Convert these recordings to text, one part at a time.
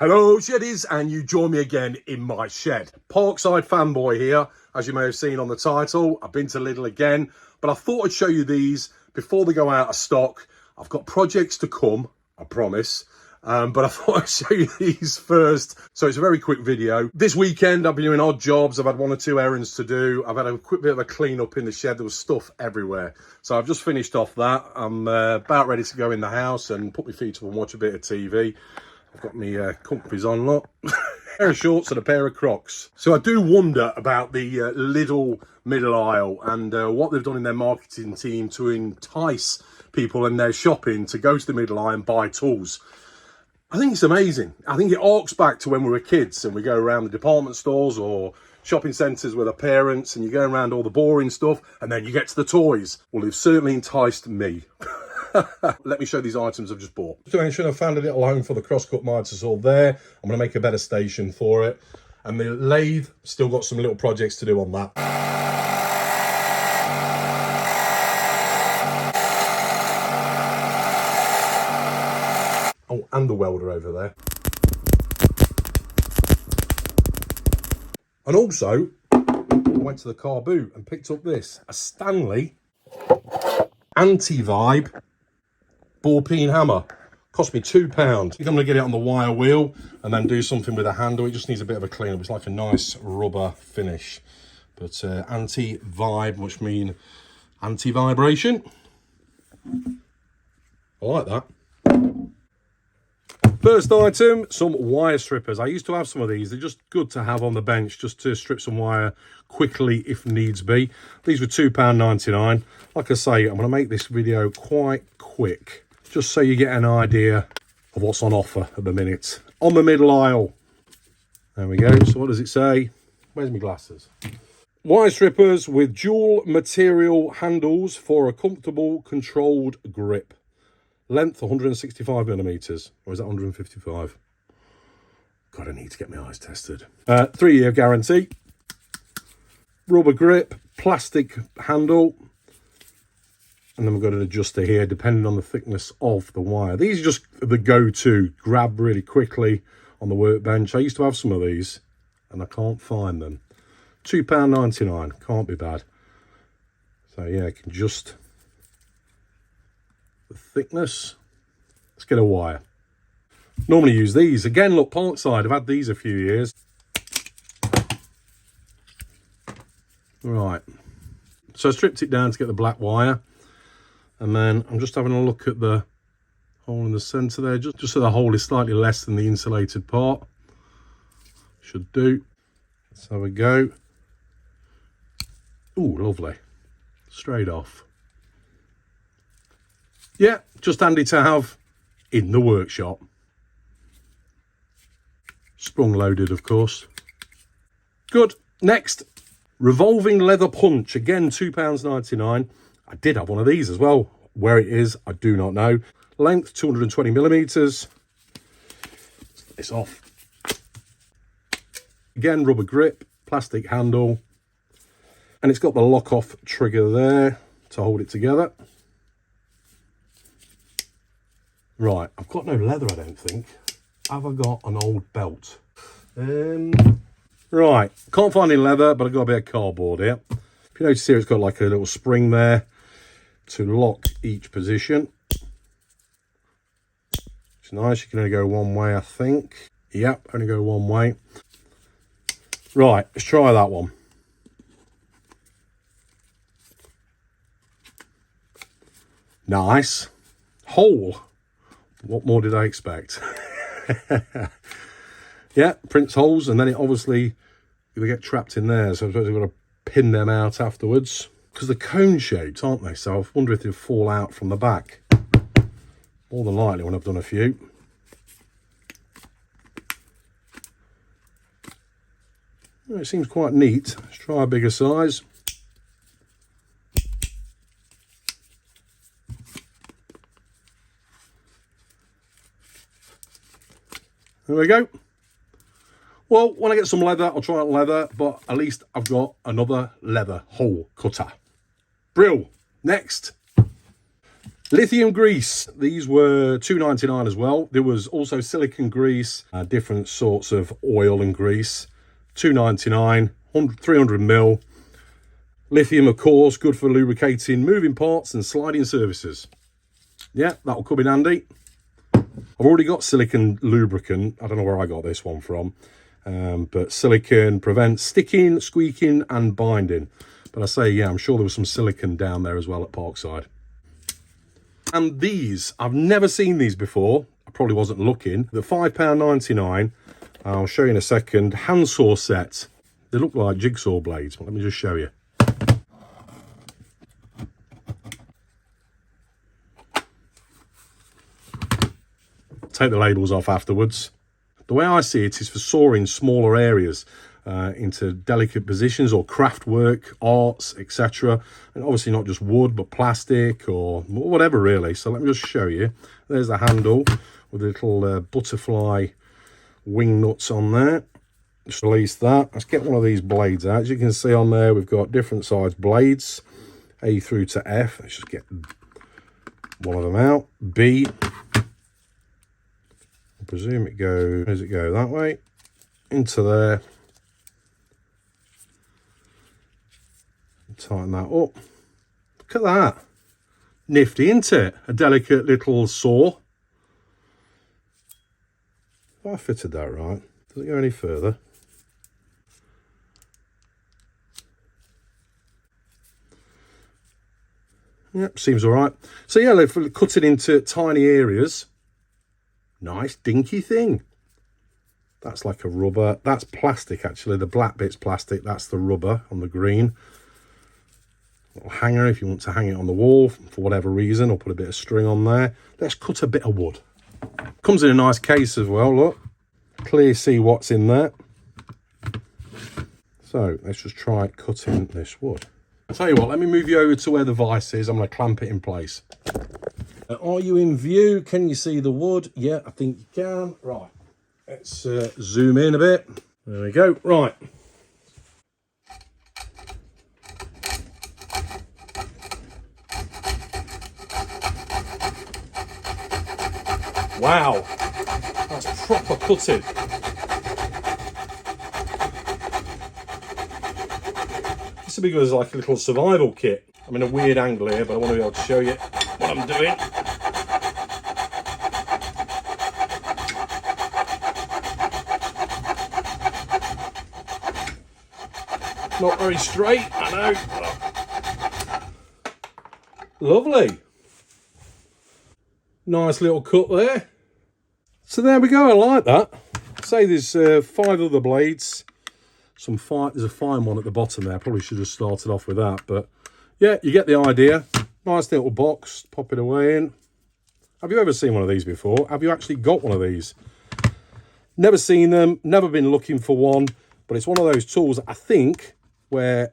Hello sheddies, and you join me again in my shed. Parkside fanboy here, as you may have seen on the title. I've been to Lidl again, but I thought I'd show you these before they go out of stock. I've got projects to come, I promise, but I thought I'd show you these first. So it's a very quick video. This weekend I've been doing odd jobs. I've had 1 or 2 errands to do. I've had a quick bit of a clean up in the shed. There was stuff everywhere. So I've just finished off that. I'm about ready to go in the house and put my feet up and watch a bit of TV. I've got my comfies on, look. A pair of shorts and a pair of Crocs. So I do wonder about the Lidl middle aisle and what they've done in their marketing team to entice people in their shopping to go to the middle aisle and buy tools. I think it's amazing. I think it harks back to when we were kids and we go around the department stores or shopping centres with our parents and you go around all the boring stuff and then you get to the toys. Well, they've certainly enticed me. Let me show these items I've just bought. Just to make sure I've found a little home for the cross-cut miter saw there. I'm going to make a better station for it. And the lathe, still got some little projects to do on that. Oh, and the welder over there. And also, I went to the car boot and picked up this, a Stanley antivibe ball peen hammer. Cost me £2. I think I'm going to get it on the wire wheel and then do something with the handle. It just needs a bit of a clean up. It's like a nice rubber finish. But anti-vibe, which means anti-vibration. I like that. First item, some wire strippers. I used to have some of these. They're just good to have on the bench just to strip some wire quickly if needs be. These were £2.99. Like I say, I'm going to make this video quite quick, just so you get an idea of what's on offer at the minute. On the middle aisle. There we go. So what does it say? Where's my glasses? Wire strippers with dual material handles for a comfortable, controlled grip. Length 165 millimeters, or is that 155? God, I need to get my eyes tested. 3-year guarantee. Rubber grip, plastic handle. And then we've got an adjuster here, depending on the thickness of the wire. These are just the go-to, grab really quickly on the workbench. I used to have some of these, and I can't find them. £2.99, can't be bad. So yeah, I can just the thickness. Let's get a wire. Normally use these. Again, look, Parkside, I've had these a few years. Right. So I stripped it down to get the black wire. And then I'm just having a look at the hole in the centre there, just so the hole is slightly less than the insulated part. Should do. Let's have a go. Ooh, lovely. Straight off. Yeah, just handy to have in the workshop. Sprung loaded, of course. Good. Next, revolving leather punch. Again, £2.99. I did have one of these as well. Where it is, I do not know. Length, 220 millimeters. Let's get this off. Again, rubber grip, plastic handle. And it's got the lock-off trigger there to hold it together. Right, I've got no leather, I don't think. Have I got an old belt? Right, can't find any leather, but I've got a bit of cardboard here. If you notice here, it's got like a little spring there to lock each position. It's nice, you can only go one way, I think. Yep, only go one way. Right, let's try that one. Nice. Hole. What more did I expect? Yeah, prints holes, and then it obviously, they get trapped in there, so I've got to pin them out afterwards. Because they're cone shaped, aren't they? So I wonder if they'll fall out from the back. More than likely when I've done a few. Well, it seems quite neat. Let's try a bigger size. There we go. Well, when I get some leather, I'll try out leather, but at least I've got another leather hole cutter. Brill. Next. Lithium grease. These were $2.99 as well. There was also silicone grease, different sorts of oil and grease. $2.99, 300ml. Lithium, of course, good for lubricating moving parts and sliding surfaces. Yeah, that'll come in handy. I've already got silicone lubricant. I don't know where I got this one from. But silicone prevents sticking, squeaking and binding. But I say, yeah, I'm sure there was some silicone down there as well at Parkside. And these, I've never seen these before. I probably wasn't looking. The £5.99, I'll show you in a second. Handsaw set. They look like jigsaw blades, but let me just show you. Take the labels off afterwards. The way I see it is for sawing smaller areas into delicate positions or craft work, arts, etc. And obviously not just wood, but plastic or whatever really. So let me just show you. There's the handle with a little butterfly wing nuts on there. Just release that. Let's get one of these blades out. As you can see on there, we've got different size blades, A through to F. Let's just get one of them out. B. I presume it goes, where does it go? That way. Into there. Tighten that up. Look at that. Nifty, isn't it? A delicate little saw. Have I fitted that right? Does it go any further? Yep, seems all right. So yeah, let's cut it into tiny areas. Nice dinky thing. That's like a rubber. That's plastic actually. The black bit's plastic. That's the rubber on the green. Little hanger if you want to hang it on the wall for whatever reason, or put a bit of string on there. Let's cut a bit of wood. Comes in a nice case as well, look. Clear see what's in there. So let's just try cutting this wood. I'll tell you what, let me move you over to where the vise is. I'm going to clamp it in place. Are you in view? Can you see the wood? Yeah, I think you can. Right, let's zoom in a bit. There we go. Right. Wow, that's proper cutting. This would be good as like a little survival kit. I'm in a weird angle here, but I want to be able to show you what I'm doing. Not very straight, I know. Lovely. Nice little cut there. So there we go, I like that. Say there's 5 other blades. There's a fine one at the bottom there. Probably should have started off with that, but yeah, you get the idea. Nice little box, pop it away in. Have you ever seen one of these before? Have you actually got one of these? Never seen them, never been looking for one, but it's one of those tools that I think where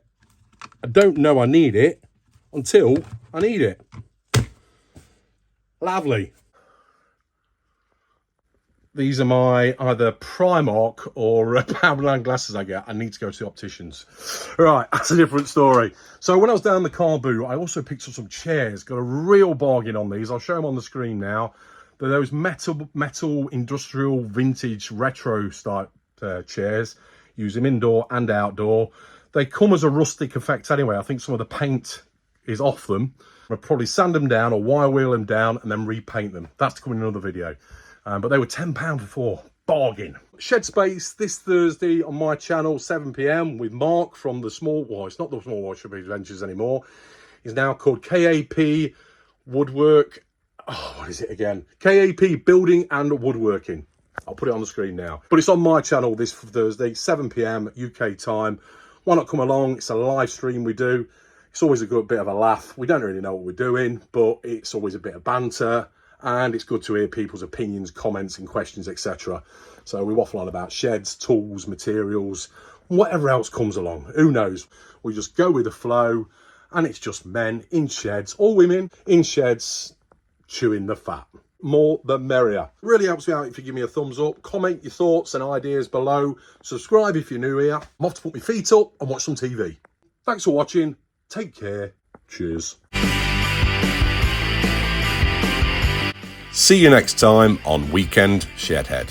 I don't know I need it until I need it. Lovely. These are my either Primark or Poundland glasses I get. I need to go to the opticians. Right, that's a different story. So when I was down the car boot, I also picked up some chairs. Got a real bargain on these. I'll show them on the screen now. They're those metal industrial vintage retro type chairs. Use them indoor and outdoor. They come as a rustic effect anyway. I think some of the paint is off them. I'll probably sand them down or wire wheel them down and then repaint them. That's to come in another video. But they were £10 for 4. Bargain. Shed space this Thursday on my channel, 7 PM with Mark from the Small, well, it's not the Small Workshop Adventures anymore. He's now called KAP Woodwork. Oh, what is it again? KAP Building and Woodworking. I'll put it on the screen now. But it's on my channel this Thursday, 7 PM UK time. Why not come along? It's a live stream we do. It's always a good bit of a laugh. We don't really know what we're doing, but it's always a bit of banter. And it's good to hear people's opinions, comments and questions, etc. So we waffle on about sheds, tools, materials, whatever else comes along. Who knows? We just go with the flow, and it's just men in sheds, or women in sheds, chewing the fat. More the merrier. Really helps me out if you give me a thumbs up. Comment your thoughts and ideas below. Subscribe if you're new here. I'm off to put my feet up and watch some TV. Thanks for watching. Take care. Cheers. see you next time on Weekend Shedhead.